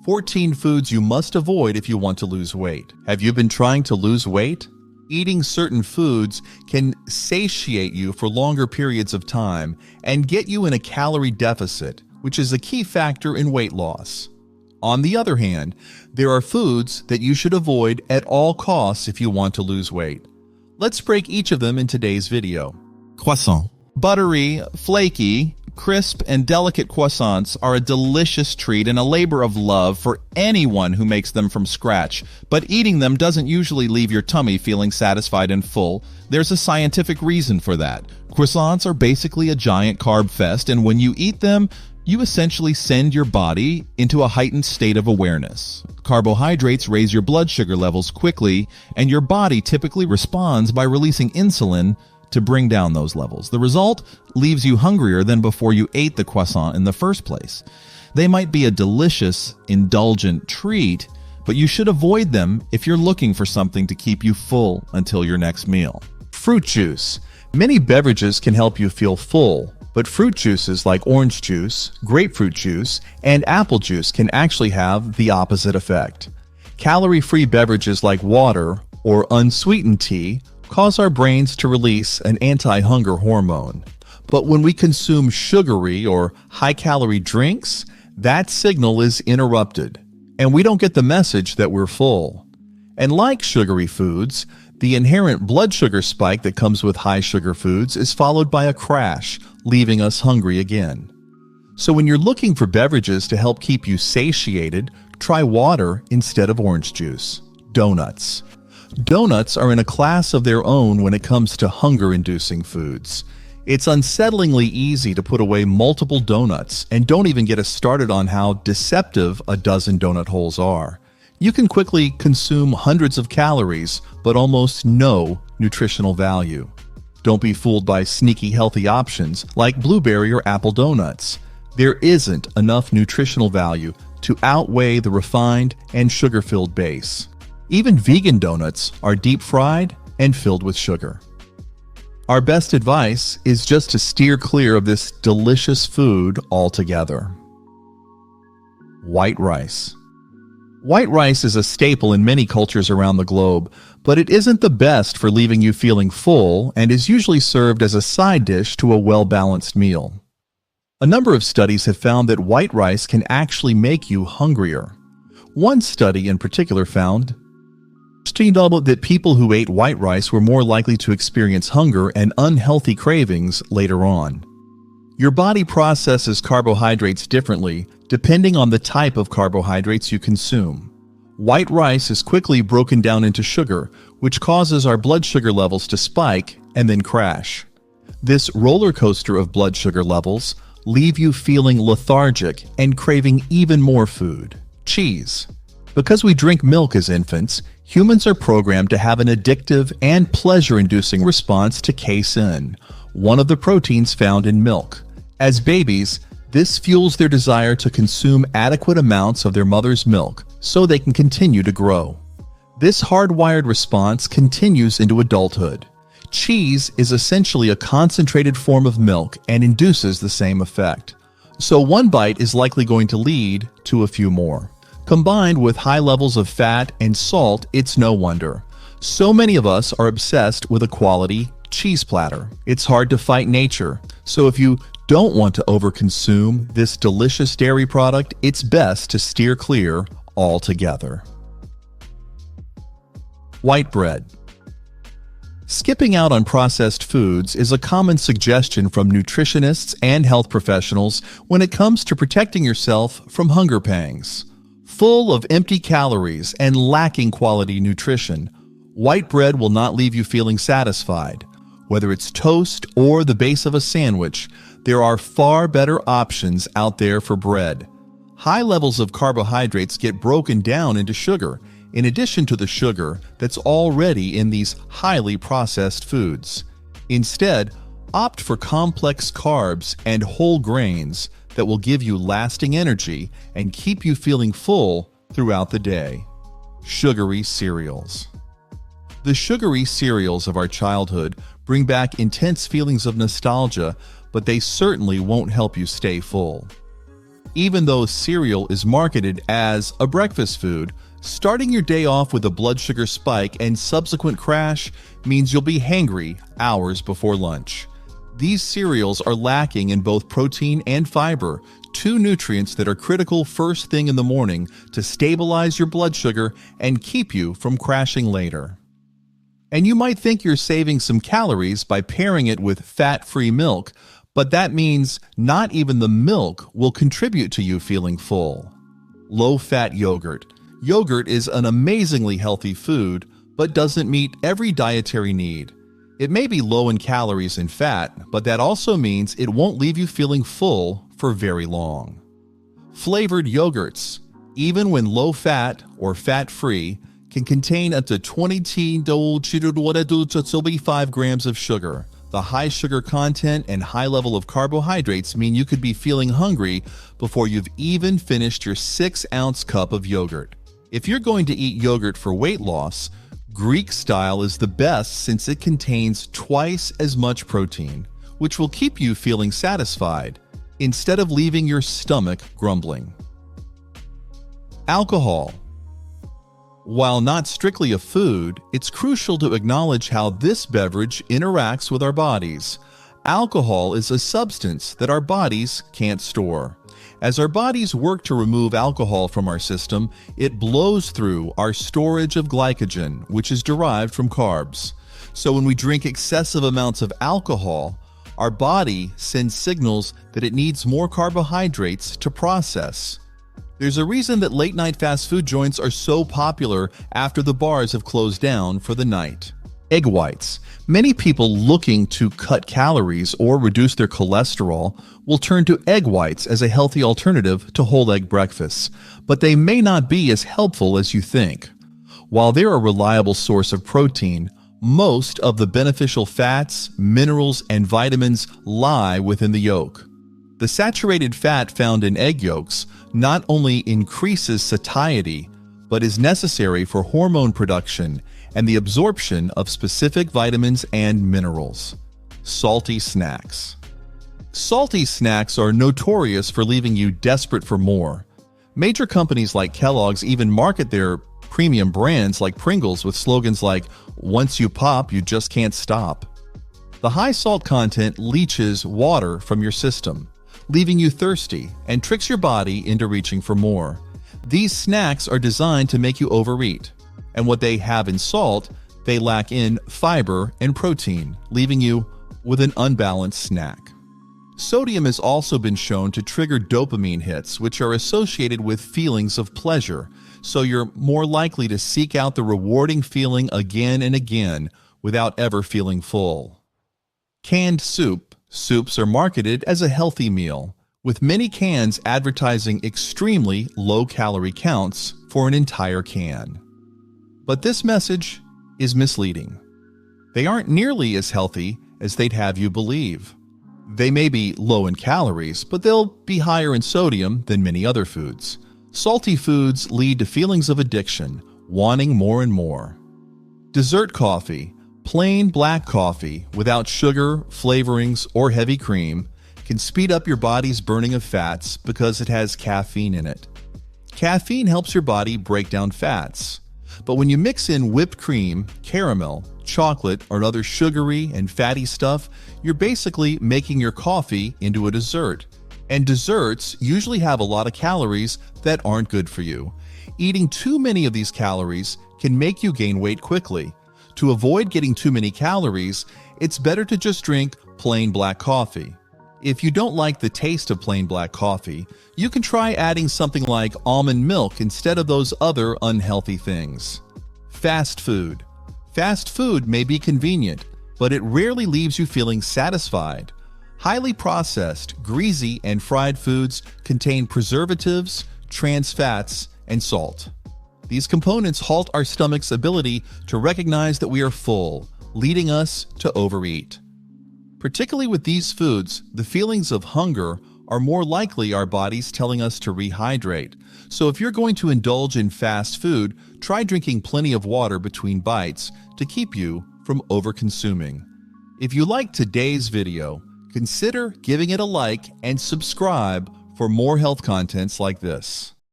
14 foods you must avoid if you want to lose weight. Have you been trying to lose weight? Eating certain foods can satiate you for longer periods of time and get you in a calorie deficit, which is a key factor in weight loss. On the other hand, there are foods that you should avoid at all costs if you want to lose weight. Let's break each of them in today's video. Croissant. Buttery, flaky, crisp, and delicate croissants are a delicious treat and a labor of love for anyone who makes them from scratch. But eating them doesn't usually leave your tummy feeling satisfied and full. There's a scientific reason for that. Croissants are basically a giant carb fest, and when you eat them, you essentially send your body into a heightened state of awareness. Carbohydrates raise your blood sugar levels quickly, and your body typically responds by releasing insulin to bring down those levels. The result leaves you hungrier than before you ate the croissant in the first place. They might be a delicious, indulgent treat, but you should avoid them if you're looking for something to keep you full until your next meal. Fruit juice. Many beverages can help you feel full, but fruit juices like orange juice, grapefruit juice, and apple juice can actually have the opposite effect. Calorie-free beverages like water or unsweetened tea cause our brains to release an anti-hunger hormone. But when we consume sugary or high-calorie drinks, that signal is interrupted, and we don't get the message that we're full. And like sugary foods, the inherent blood sugar spike that comes with high-sugar foods is followed by a crash, leaving us hungry again. So when you're looking for beverages to help keep you satiated, try water instead of orange juice. Donuts. Donuts are in a class of their own when it comes to hunger-inducing foods. It's unsettlingly easy to put away multiple donuts, and don't even get us started on how deceptive a dozen donut holes are. You can quickly consume hundreds of calories, but almost no nutritional value. Don't be fooled by sneaky healthy options like blueberry or apple donuts. There isn't enough nutritional value to outweigh the refined and sugar-filled base. Even vegan donuts are deep-fried and filled with sugar. Our best advice is just to steer clear of this delicious food altogether. White rice. White rice is a staple in many cultures around the globe, but it isn't the best for leaving you feeling full and is usually served as a side dish to a well-balanced meal. A number of studies have found that white rice can actually make you hungrier. One study in particular found that people who ate white rice were more likely to experience hunger and unhealthy cravings later on. Your body processes carbohydrates differently depending on the type of carbohydrates you consume. White rice is quickly broken down into sugar, which causes our blood sugar levels to spike and then crash. This roller coaster of blood sugar levels leave you feeling lethargic and craving even more food. Cheese. Because we drink milk as infants, humans are programmed to have an addictive and pleasure-inducing response to casein, one of the proteins found in milk. As babies, this fuels their desire to consume adequate amounts of their mother's milk so they can continue to grow. This hardwired response continues into adulthood. Cheese is essentially a concentrated form of milk and induces the same effect. So one bite is likely going to lead to a few more. Combined with high levels of fat and salt, it's no wonder. So many of us are obsessed with a quality cheese platter. It's hard to fight nature. So if you don't want to overconsume this delicious dairy product, it's best to steer clear altogether. White bread. Skipping out on processed foods is a common suggestion from nutritionists and health professionals when it comes to protecting yourself from hunger pangs. Full of empty calories and lacking quality nutrition, white bread will not leave you feeling satisfied. Whether it's toast or the base of a sandwich, there are far better options out there for bread. High levels of carbohydrates get broken down into sugar, in addition to the sugar that's already in these highly processed foods. Instead, opt for complex carbs and whole grains that will give you lasting energy and keep you feeling full throughout the day. Sugary cereals. The sugary cereals of our childhood bring back intense feelings of nostalgia, but they certainly won't help you stay full. Even though cereal is marketed as a breakfast food, starting your day off with a blood sugar spike and subsequent crash means you'll be hangry hours before lunch. These cereals are lacking in both protein and fiber, two nutrients that are critical first thing in the morning to stabilize your blood sugar and keep you from crashing later. And you might think you're saving some calories by pairing it with fat-free milk, but that means not even the milk will contribute to you feeling full. Low-fat yogurt. Yogurt is an amazingly healthy food, but doesn't meet every dietary need. It may be low in calories and fat, but that also means it won't leave you feeling full for very long. Flavored yogurts, even when low-fat or fat-free, can contain up to 25 grams of sugar. The high sugar content and high level of carbohydrates mean you could be feeling hungry before you've even finished your 6-ounce cup of yogurt. If you're going to eat yogurt for weight loss, Greek style is the best since it contains twice as much protein, which will keep you feeling satisfied instead of leaving your stomach grumbling. Alcohol. While not strictly a food, it's crucial to acknowledge how this beverage interacts with our bodies. Alcohol is a substance that our bodies can't store. As our bodies work to remove alcohol from our system, it blows through our storage of glycogen, which is derived from carbs. So when we drink excessive amounts of alcohol, our body sends signals that it needs more carbohydrates to process. There's a reason that late-night fast food joints are so popular after the bars have closed down for the night. Egg whites. Many people looking to cut calories or reduce their cholesterol will turn to egg whites as a healthy alternative to whole egg breakfasts, but they may not be as helpful as you think. While they're a reliable source of protein, most of the beneficial fats, minerals, and vitamins lie within the yolk. The saturated fat found in egg yolks not only increases satiety, but is necessary for hormone production and the absorption of specific vitamins and minerals. Salty snacks. Salty snacks are notorious for leaving you desperate for more. Major companies like Kellogg's even market their premium brands like Pringles with slogans like, "Once you pop, you just can't stop." The high salt content leaches water from your system, leaving you thirsty and tricks your body into reaching for more. These snacks are designed to make you overeat, and what they have in salt, they lack in fiber and protein, leaving you with an unbalanced snack. Sodium has also been shown to trigger dopamine hits, which are associated with feelings of pleasure, so you're more likely to seek out the rewarding feeling again and again without ever feeling full. Canned soup. Soups are marketed as a healthy meal, with many cans advertising extremely low-calorie counts for an entire can. But this message is misleading. They aren't nearly as healthy as they'd have you believe. They may be low in calories, but they'll be higher in sodium than many other foods. Salty foods lead to feelings of addiction, wanting more and more. Dessert coffee. Plain black coffee without sugar, flavorings, or heavy cream can speed up your body's burning of fats because it has caffeine in it. Caffeine helps your body break down fats. But when you mix in whipped cream, caramel, chocolate, or other sugary and fatty stuff, you're basically making your coffee into a dessert. And desserts usually have a lot of calories that aren't good for you. Eating too many of these calories can make you gain weight quickly. To avoid getting too many calories, it's better to just drink plain black coffee. If you don't like the taste of plain black coffee, you can try adding something like almond milk instead of those other unhealthy things. Fast food. Fast food may be convenient, but it rarely leaves you feeling satisfied. Highly processed, greasy, and fried foods contain preservatives, trans fats, and salt. These components halt our stomach's ability to recognize that we are full, leading us to overeat. Particularly with these foods, the feelings of hunger are more likely our bodies telling us to rehydrate. So if you're going to indulge in fast food, try drinking plenty of water between bites to keep you from over-consuming. If you liked today's video, consider giving it a like and subscribe for more health contents like this.